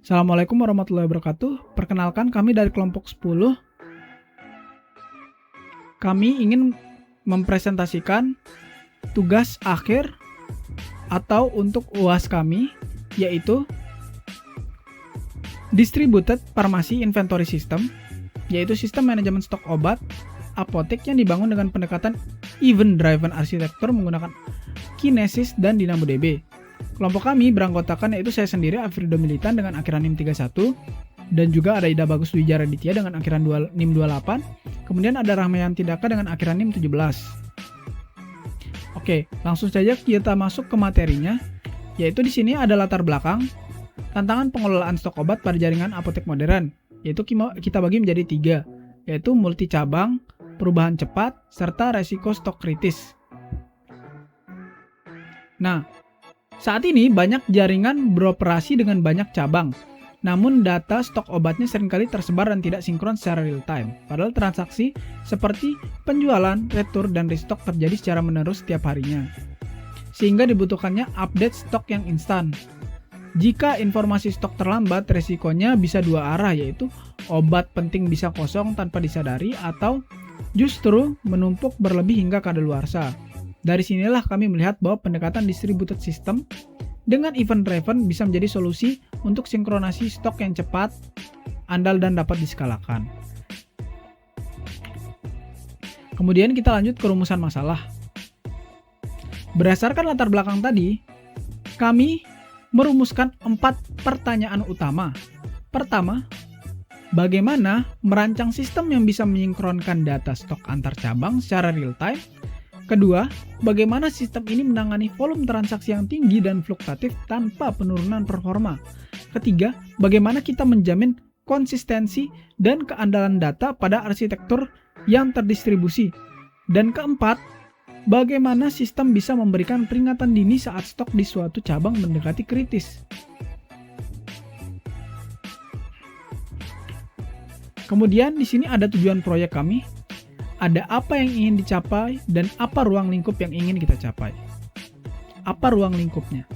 Assalamualaikum warahmatullahi wabarakatuh. Perkenalkan, kami dari kelompok 10. Kami ingin mempresentasikan tugas akhir atau untuk UAS kami, yaitu Distributed Pharmacy Inventory System, yaitu sistem manajemen stok obat apotek yang dibangun dengan pendekatan event-driven architecture menggunakan Kinesis dan DynamoDB. Kelompok kami beranggotakan yaitu saya sendiri, Afrido Militan dengan akhiran NIM 31, dan juga ada Ida Bagus Dwi Jaraditya dengan akhiran NIM 28, kemudian ada Rahmayanti Daka dengan akhiran NIM 17. Oke, langsung saja kita masuk ke materinya, yaitu di sini ada latar belakang, tantangan pengelolaan stok obat pada jaringan apotek modern, yaitu kita bagi menjadi 3, yaitu multi cabang, perubahan cepat, serta resiko stok kritis. Nah, saat ini banyak jaringan beroperasi dengan banyak cabang, namun data stok obatnya seringkali tersebar dan tidak sinkron secara real time. Padahal transaksi seperti penjualan, retur, dan restock terjadi secara menerus setiap harinya. Sehingga dibutuhkannya update stok yang instan. Jika informasi stok terlambat, resikonya bisa dua arah, yaitu obat penting bisa kosong tanpa disadari atau justru menumpuk berlebih hingga kadaluarsa. Dari sinilah kami melihat bahwa pendekatan distributed system dengan event driven bisa menjadi solusi untuk sinkronasi stok yang cepat, andal, dan dapat diskalakan. Kemudian kita lanjut ke rumusan masalah. Berdasarkan latar belakang tadi, kami merumuskan 4 pertanyaan utama. Pertama, bagaimana merancang sistem yang bisa menyinkronkan data stok antar cabang secara real time? Kedua, bagaimana sistem ini menangani volume transaksi yang tinggi dan fluktuatif tanpa penurunan performa? Ketiga, bagaimana kita menjamin konsistensi dan keandalan data pada arsitektur yang terdistribusi? Dan keempat, bagaimana sistem bisa memberikan peringatan dini saat stok di suatu cabang mendekati kritis? Kemudian di sini ada tujuan proyek kami. Ada apa yang ingin dicapai dan apa ruang lingkup yang ingin kita capai. Apa ruang lingkupnya?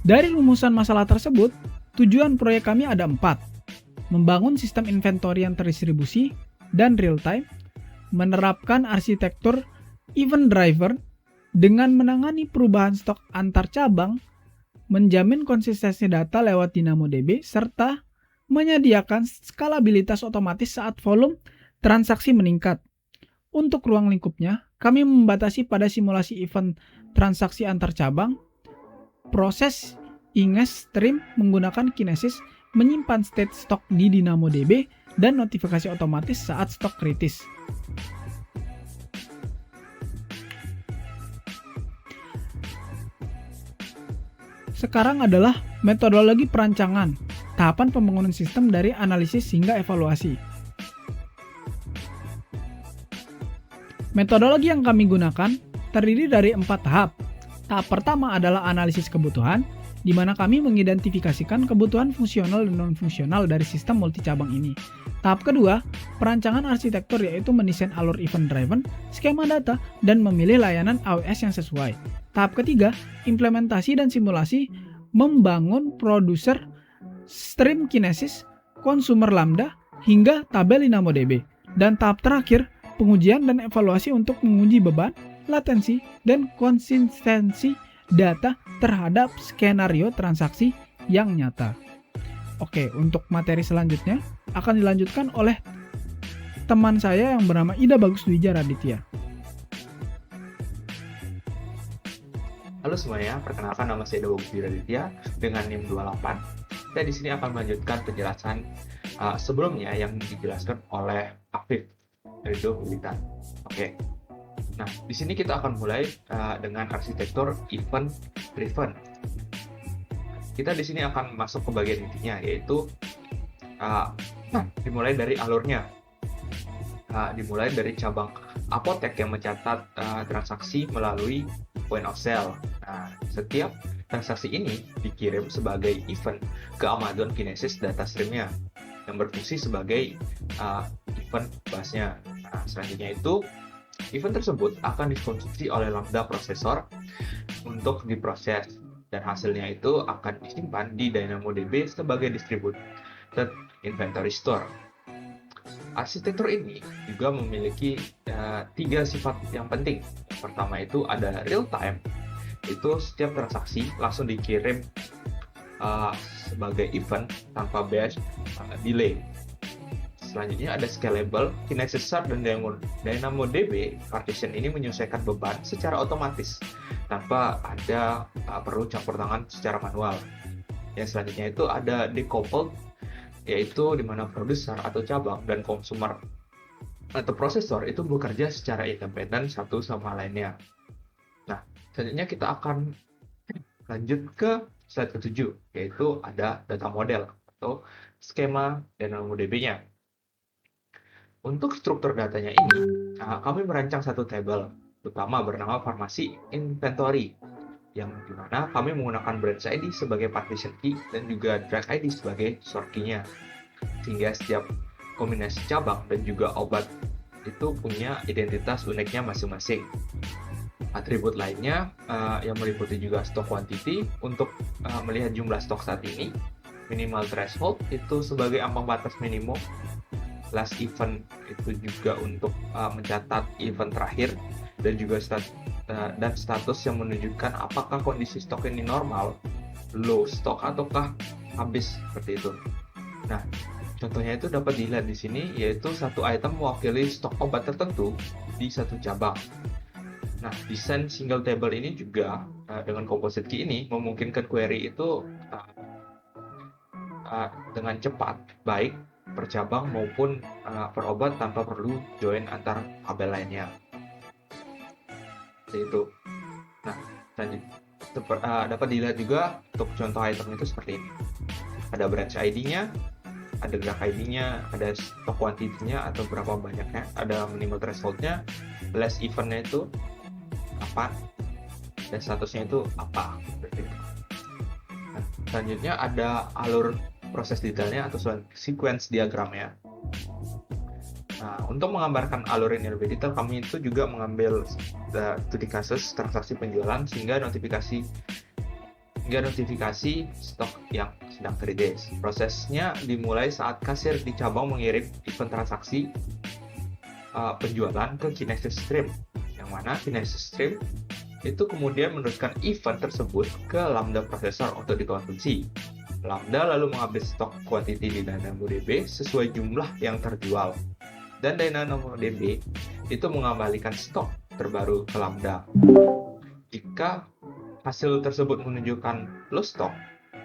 Dari rumusan masalah tersebut, tujuan proyek kami ada 4. Membangun sistem inventory yang terdistribusi dan real time, menerapkan arsitektur event driver dengan menangani perubahan stok antar cabang, menjamin konsistensi data lewat DynamoDB, serta menyediakan skalabilitas otomatis saat volume transaksi meningkat. Untuk ruang lingkupnya, kami membatasi pada simulasi event transaksi antar cabang, proses ingest stream menggunakan Kinesis, menyimpan state stok di DynamoDB, dan notifikasi otomatis saat stok kritis. Sekarang adalah metodologi perancangan, tahapan pembangunan sistem dari analisis hingga evaluasi. Metodologi yang kami gunakan terdiri dari 4 tahap. Tahap pertama adalah analisis kebutuhan, di mana kami mengidentifikasikan kebutuhan fungsional dan non-fungsional dari sistem multicabang ini. Tahap kedua, perancangan arsitektur, yaitu mendesain alur event driven, skema data, dan memilih layanan AWS yang sesuai. Tahap ketiga, implementasi dan simulasi, membangun produser stream Kinesis, consumer Lambda, hingga tabel DynamoDB. Dan tahap terakhir, pengujian dan evaluasi untuk menguji beban, latensi, dan konsistensi data terhadap skenario transaksi yang nyata. Oke, untuk materi selanjutnya akan dilanjutkan oleh teman saya yang bernama Ida Bagus Dwi Jaraditya. Halo semuanya, perkenalkan nama saya Ida Bagus Dwi Jaraditya dengan NIM 28. Saya di sini akan melanjutkan penjelasan sebelumnya yang dijelaskan oleh Afrido Militan. Oke. Nah, di sini kita akan mulai dengan arsitektur event driven. Kita di sini akan masuk ke bagian intinya, yaitu dimulai dari alurnya. Dimulai dari cabang apotek yang mencatat transaksi melalui point of sale. Nah, setiap transaksi ini dikirim sebagai event ke Amazon Kinesis data streamnya yang berfungsi sebagai event busnya. Nah, selanjutnya itu event tersebut akan dikonsumsi oleh Lambda prosesor untuk diproses dan hasilnya itu akan disimpan di DynamoDB sebagai distributed inventory store. Arsitektur ini juga memiliki 3 sifat yang penting. Yang pertama itu ada real time, itu setiap transaksi langsung dikirim sebagai event tanpa batch delay. Selanjutnya ada scalable, Kinesis Start dan DynamoDB partition ini menyesuaikan beban secara otomatis tanpa ada perlu campur tangan secara manual. Yang selanjutnya itu ada decoupled, yaitu di mana produser atau cabang dan konsumer atau prosesor itu bekerja secara independen satu sama lainnya. Nah, selanjutnya kita akan lanjut ke slide ke-7, yaitu ada data model atau skema DynamoDB-nya. Untuk struktur datanya ini, kami merancang satu tabel, terutama bernama Farmasi Inventory, yang dimana kami menggunakan branch ID sebagai partition key dan juga drug ID sebagai sort key-nya. Sehingga setiap kombinasi cabang dan juga obat itu punya identitas uniknya masing-masing. Atribut lainnya yang meliputi juga stock quantity untuk melihat jumlah stok saat ini, minimal threshold itu sebagai ambang batas minimum, last event itu juga untuk mencatat event terakhir, dan juga status yang menunjukkan apakah kondisi stok ini normal, low stok ataukah habis, seperti itu. Nah, contohnya itu dapat dilihat di sini, yaitu satu item mewakili stok obat tertentu di satu cabang. Nah, desain single table ini juga dengan composite key ini memungkinkan query itu dengan cepat, baik per cabang maupun per obat tanpa perlu join antar tabel lainnya. Seperti itu. Nah, dapat dilihat juga untuk contoh item itu seperti ini. Ada branch ID-nya, ada drug ID-nya, ada stock quantity-nya atau berapa banyaknya, ada minimal threshold-nya, last event-nya itu apa, dan statusnya itu apa. Nah, selanjutnya ada alur proses detailnya atau sequence diagramnya. Nah, untuk menggambarkan alur ini lebih detail, kami itu juga mengambil studi kasus transaksi penjualan sehingga notifikasi stok yang sedang terjadi. Prosesnya dimulai saat kasir di cabang mengirim event transaksi penjualan ke Kinesis Stream, yang mana Kinesis Stream itu kemudian meneruskan event tersebut ke Lambda Processor untuk dikonsumsi. Lambda lalu mengambil stok quantity di DynamoDB sesuai jumlah yang terjual, dan DynamoDB itu mengembalikan stok terbaru ke Lambda. Jika hasil tersebut menunjukkan low stock,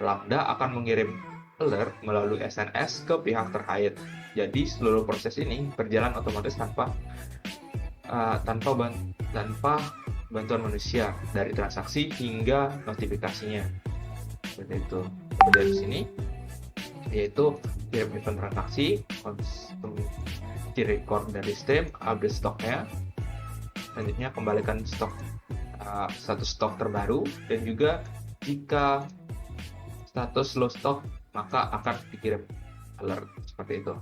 Lambda akan mengirim alert melalui SNS ke pihak terkait. Jadi seluruh proses ini berjalan otomatis tanpa bantuan manusia, dari transaksi hingga notifikasinya. Seperti itu. Kemudian di sini yaitu kirim event transaksi, konsumsi record dari stream, update stoknya, selanjutnya kembalikan status stok terbaru, dan juga jika status low stock maka akan dikirim alert, seperti itu.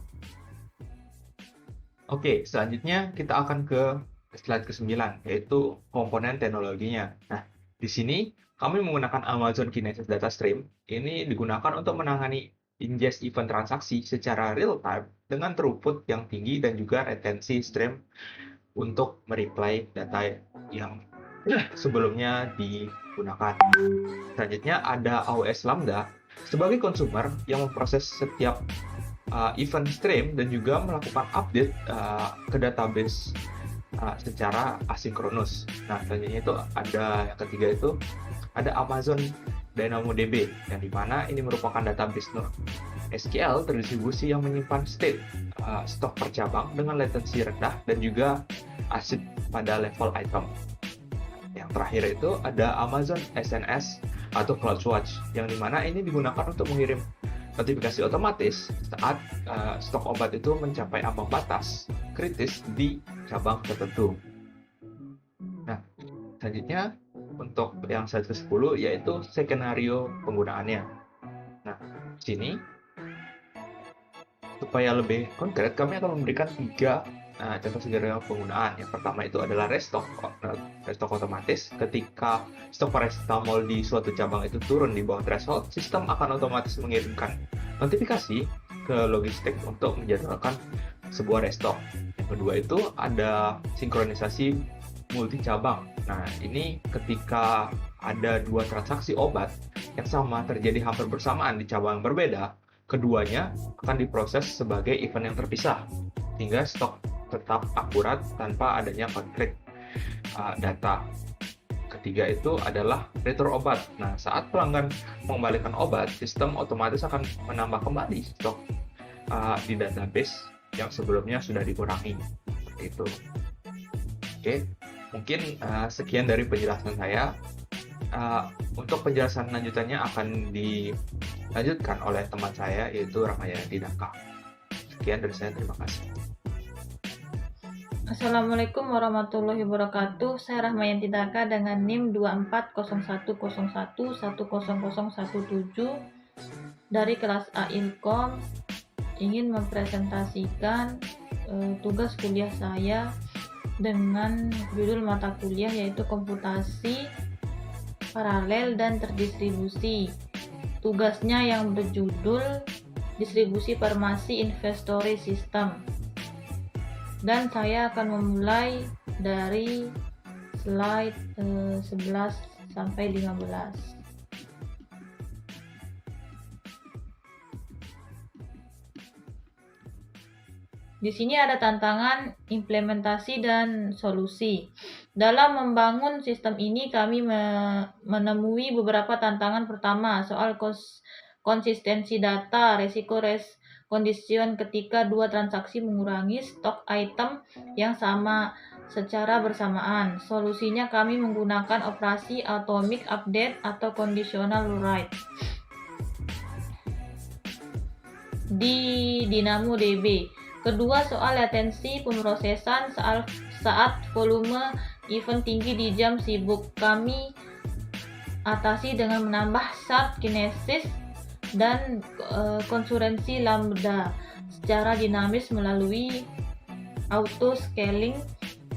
Oke, selanjutnya kita akan ke slide ke-9, yaitu komponen teknologinya. Nah, di sini kami menggunakan Amazon Kinesis Data Stream. Ini digunakan untuk menangani ingest event transaksi secara real time dengan throughput yang tinggi dan juga retensi stream untuk mereply data yang sebelumnya digunakan. Selanjutnya ada AWS Lambda sebagai konsumer yang memproses setiap event stream dan juga melakukan update ke database secara asinkronus. Nah, selanjutnya itu ada yang ketiga, itu ada Amazon DynamoDB, yang dimana ini merupakan database SQL terdistribusi yang menyimpan stok per cabang dengan latensi rendah dan juga arsip pada level item. Yang terakhir itu ada Amazon SNS atau CloudWatch, yang dimana ini digunakan untuk mengirim notifikasi otomatis saat stok obat itu mencapai ambang batas kritis di cabang tertentu. Nah, selanjutnya untuk yang slide ke-10 yaitu skenario penggunaannya. Nah, di sini supaya lebih konkret kami akan memberikan 3 contoh skenario penggunaan. Yang pertama itu adalah restock otomatis. Ketika stok paracetamol di suatu cabang itu turun di bawah threshold, sistem akan otomatis mengirimkan notifikasi ke logistik untuk menjadwalkan sebuah restock. Yang kedua itu ada sinkronisasi multi cabang. Nah, ini ketika ada dua transaksi obat yang sama terjadi hampir bersamaan di cabang yang berbeda, keduanya akan diproses sebagai event yang terpisah, sehingga stok tetap akurat tanpa adanya konflik data. Ketiga itu adalah return obat. Nah, saat pelanggan mengembalikan obat, sistem otomatis akan menambah kembali stok di database yang sebelumnya sudah dikurangi. Seperti itu. Oke, mungkin sekian dari penjelasan saya. Untuk penjelasan lanjutannya akan dilanjutkan oleh teman saya, yaitu Ramayana Didaka. Sekian dari saya, terima kasih. Assalamualaikum warahmatullahi wabarakatuh. Saya Rahmayanti Daka dengan NIM 240101100017 dari kelas A Ilkom, ingin mempresentasikan tugas kuliah saya dengan judul mata kuliah yaitu komputasi paralel dan terdistribusi. Tugasnya yang berjudul distribusi farmasi inventory system. Dan saya akan memulai dari slide 11 sampai 15. Di sini ada tantangan, implementasi, dan solusi. Dalam membangun sistem ini kami menemui beberapa tantangan. Pertama, soal konsistensi data, resiko condition ketika dua transaksi mengurangi stok item yang sama secara bersamaan. Solusinya kami menggunakan operasi atomic update atau conditional write di DynamoDB. Kedua, soal latensi pemrosesan saat volume event tinggi di jam sibuk. Kami atasi dengan menambah shard kinesis dan konkurrensi lambda secara dinamis melalui auto scaling.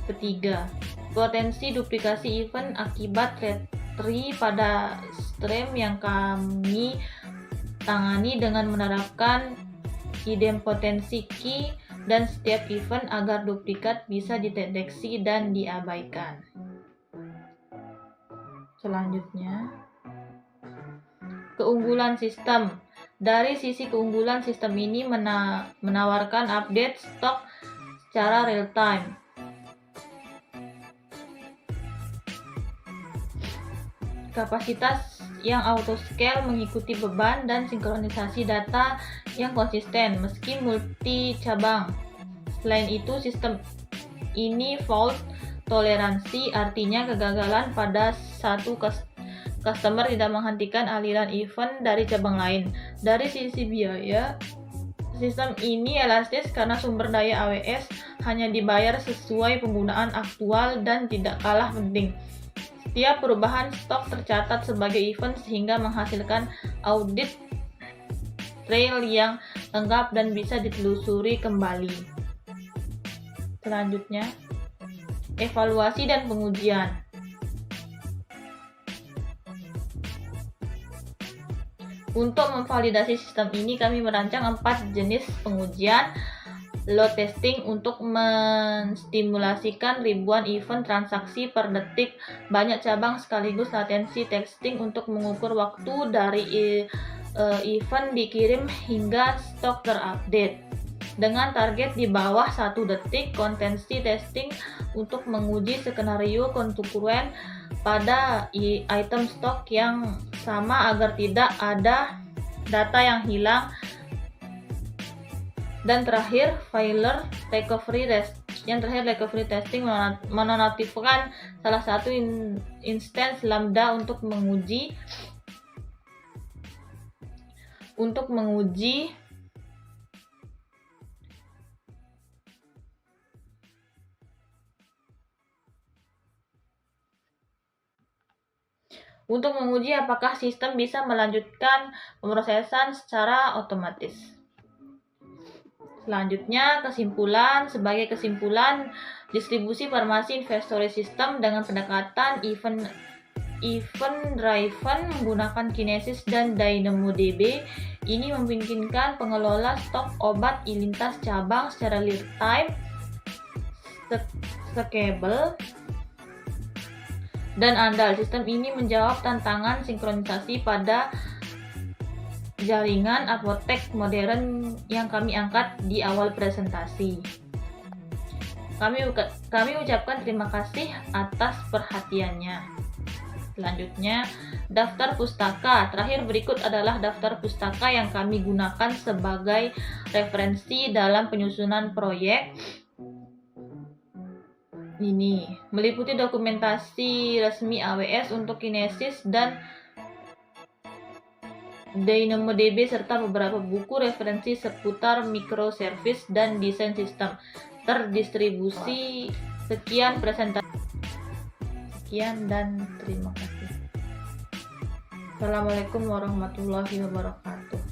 Ketiga, potensi duplikasi event akibat retry pada stream yang kami tangani dengan menerapkan idempotensi key dan setiap event agar duplikat bisa dideteksi dan diabaikan. Selanjutnya, keunggulan sistem. Dari sisi keunggulan, sistem ini menawarkan update stok secara real time. Kapasitas yang auto scale mengikuti beban dan sinkronisasi data yang konsisten meski multi cabang. Selain itu, sistem ini fault toleransi, artinya kegagalan pada satu customer tidak menghentikan aliran event dari cabang lain. Dari sisi biaya, sistem ini elastis karena sumber daya AWS hanya dibayar sesuai penggunaan aktual dan tidak kalah penting, setiap perubahan stok tercatat sebagai event sehingga menghasilkan audit trail yang lengkap dan bisa ditelusuri kembali. Selanjutnya, evaluasi dan pengujian. Untuk memvalidasi sistem ini, kami merancang 4 jenis pengujian. Load testing untuk menstimulasikan ribuan event transaksi per detik, banyak cabang sekaligus. Latency testing untuk mengukur waktu dari event dikirim hingga stok terupdate dengan target di bawah 1 detik. Konsistensi testing untuk menguji skenario konkurren pada item stok yang sama agar tidak ada data yang hilang. Dan terakhir, failure recovery testing menonaktifkan salah satu instance lambda untuk menguji apakah sistem bisa melanjutkan pemrosesan secara otomatis. Selanjutnya, kesimpulan. Sebagai kesimpulan, distribusi farmasi inventory system dengan pendekatan event driven menggunakan Kinesis dan DynamoDB ini memungkinkan pengelola stok obat lintas cabang secara real time, scalable, dan andal. Sistem ini menjawab tantangan sinkronisasi pada jaringan apotek modern yang kami angkat di awal presentasi. Kami ucapkan terima kasih atas perhatiannya. Selanjutnya, daftar pustaka. Terakhir berikut adalah daftar pustaka yang kami gunakan sebagai referensi dalam penyusunan proyek. Ini meliputi dokumentasi resmi AWS untuk Kinesis dan DynamoDB serta beberapa buku referensi seputar microservice dan desain sistem terdistribusi. Sekian presentasi. Sekian dan terima kasih. Assalamualaikum warahmatullahi wabarakatuh.